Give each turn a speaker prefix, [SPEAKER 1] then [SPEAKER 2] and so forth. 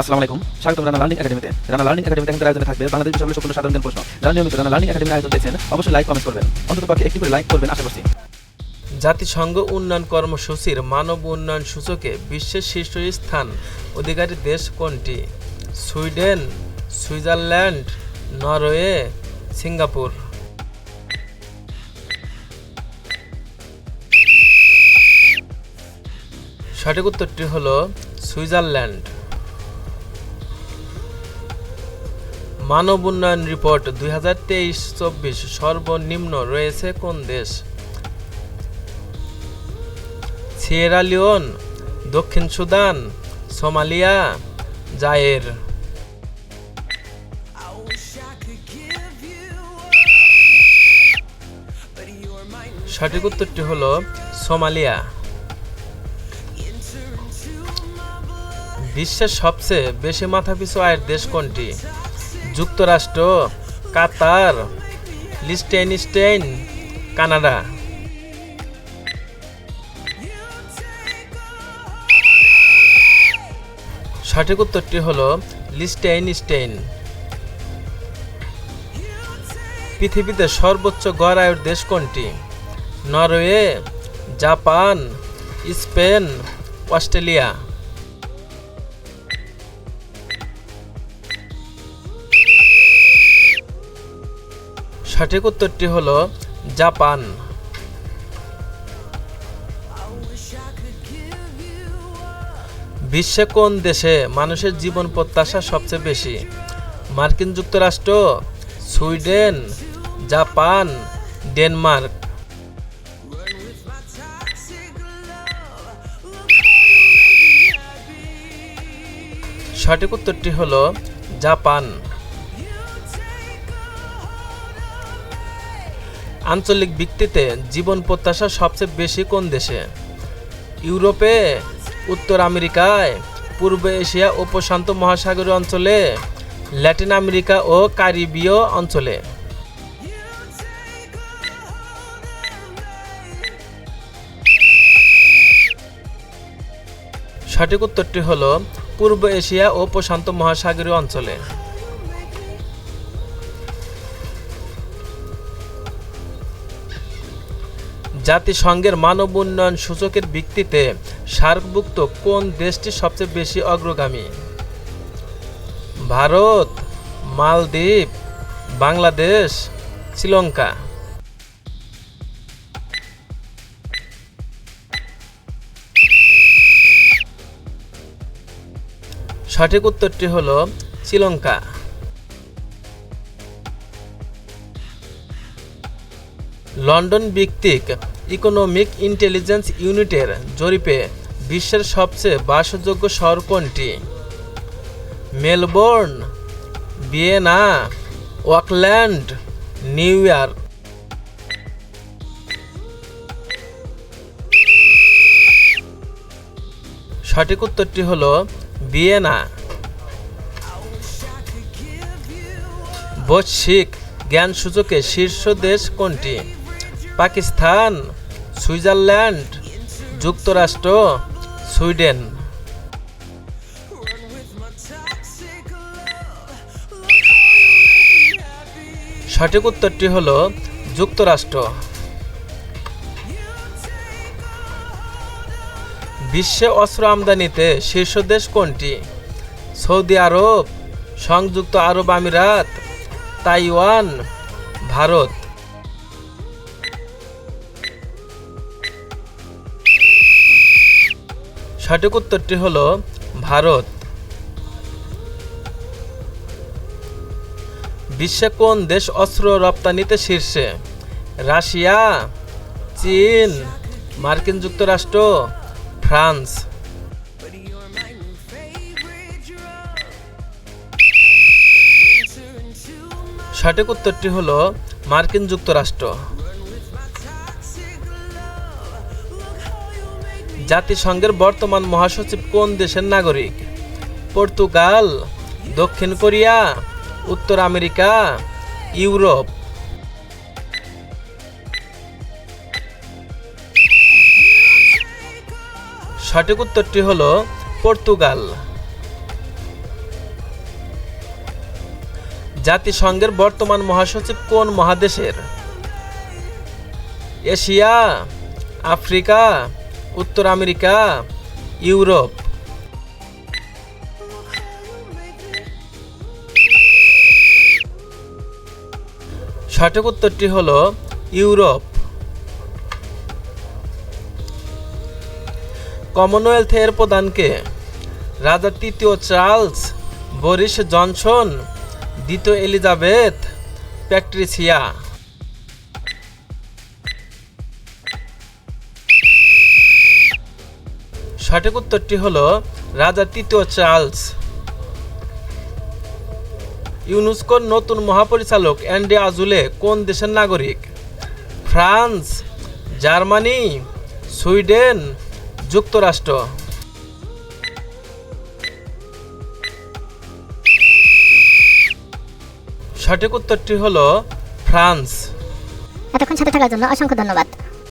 [SPEAKER 1] আসসালামু আলাইকুম, স্বাগতম রানা লার্নিং একাডেমিতে। রানা লার্নিং একাডেমিতে এখন আয়োজনে থাকবে বাংলাদেশ বিষয়গুলো সম্পূর্ণ সাধারণ জ্ঞান প্রশ্ন। যারা নিয়মিত রানা লার্নিং একাডেমির আয়োজন দেখছেন অবশ্যই লাইক কমেন্ট করবেন, অন্ততপক্ষে একটি করে লাইক করবেন আশা করছি।
[SPEAKER 2] জাতিসংঘ উন্নয়ন কর্মসূচির মানব উন্নয়ন সূচকে বিশ্বের শীর্ষ স্থান অধিকারী দেশ কোনটি? Sweden, Switzerland, Norway, Singapore. সঠিক উত্তরটি হল সুইজারল্যান্ড। মানব উন্নয়ন রিপোর্ট 2023-24 সর্বনিম্ন রয়েছে কোন দেশ? সিয়েরা লিওন, দক্ষিণ সুদান, সোমালিয়া, জায়ের। সঠিক উত্তরটি হল সোমালিয়া। বিশ্বের সবচেয়ে বেশি মাথাপিছু আয়ের দেশ কোনটি? যুক্তরাষ্ট্র, কাতার, লিechtenstein, কানাডা। সঠিক উত্তরটি হল লিechtenstein। পৃথিবীতে সর্বোচ্চ গড় আয়ুর দেশ কোনটি? Norway, Japan, Spain, Australia. সঠিক উত্তরটি হল জাপান। বিশ্বে কোন দেশে মানুষের জীবন প্রত্যাশা সবচেয়ে বেশি? মার্কিন যুক্তরাষ্ট্র, সুইডেন, জাপান, ডেনমার্ক। সঠিক উত্তরটি হল জাপান। আঞ্চলিক ভিত্তিতে জীবন প্রত্যাশা সবচেয়ে বেশি কোন দেশে? ইউরোপে, উত্তর আমেরিকায়, পূর্ব এশিয়া ও প্রশান্ত মহাসাগরীয় অঞ্চলে, ল্যাটিন আমেরিকা ও ক্যারিবীয় অঞ্চলে। সঠিক উত্তরটি হল পূর্ব এশিয়া ও প্রশান্ত মহাসাগরীয় অঞ্চলে। জাতিসংঘের মানব উন্নয়ন সূচকের ভিত্তিতে সার্কভুক্ত কোন দেশটি সবচেয়ে বেশি অগ্রগামী? ভারত, মালদ্বীপ, বাংলাদেশ, শ্রীলঙ্কা। সঠিক উত্তরটি হল শ্রীলঙ্কা। লন্ডন ভিত্তিক ইকোনমিক ইন্টেলিজেন্স ইউনিটের জরিপে বিশ্বের সবচেয়ে বাসযোগ্য শহর কোনটি? Melbourne, Vienna, Auckland, new York. সঠিক উত্তরটি হল ভিয়েনা। বৈশ্বিক জ্ঞান সূচকে শীর্ষ দেশ কোনটি? পাকিস্তান, সুইজারল্যান্ড, যুক্তরাষ্ট্র, সুইডেন। সঠিক উত্তরটি হল যুক্তরাষ্ট্র। বিশ্বে অস্ত্র আমদানিতে শীর্ষ দেশ কোনটি? সৌদি আরব, সংযুক্ত আরব আমিরাত, তাইওয়ান, ভারত। সঠিক উত্তরটি হল ভারত। বিশ্বে কোন দেশ অস্ত্র রপ্তানিতে শীর্ষে? রাশিয়া, চীন, মার্কিন যুক্তরাষ্ট্র, ফ্রান্স। সঠিক উত্তরটি হল মার্কিন যুক্তরাষ্ট্র। জাতিসংঘের বর্তমান মহাসচিব কোন দেশের নাগরিক? পর্তুগাল, দক্ষিণ কোরিয়া, উত্তর আমেরিকা, ইউরোপ। সঠিক উত্তরটি হল পর্তুগাল। জাতিসংঘের বর্তমান মহাসচিব কোন মহাদেশের? এশিয়া, আফ্রিকা, উত্তর আমেরিকা, ইউরোপ। সঠিক উত্তরটি হলো ইউরোপ। কমনওয়েলথ এর প্রধানকে? রাজা তৃতীয় চার্লস, বরিস জনসন, দ্বিতীয় এলিজাবেথ, প্যাট্রিসিয়া। সঠিক উত্তরটি হলো রাজা তৃতীয় চার্লস। ইউনেস্কোর নতুন মহাপরিচালক অ্যান্ড্রে আজুলে কোন দেশের নাগরিক? ফ্রান্স, জার্মানি, সুইডেন, যুক্তরাষ্ট্র। সঠিক উত্তরটি হলো ফ্রান্স।
[SPEAKER 3] এতক্ষণ সাথে থাকার জন্য অসংখ্য ধন্যবাদ।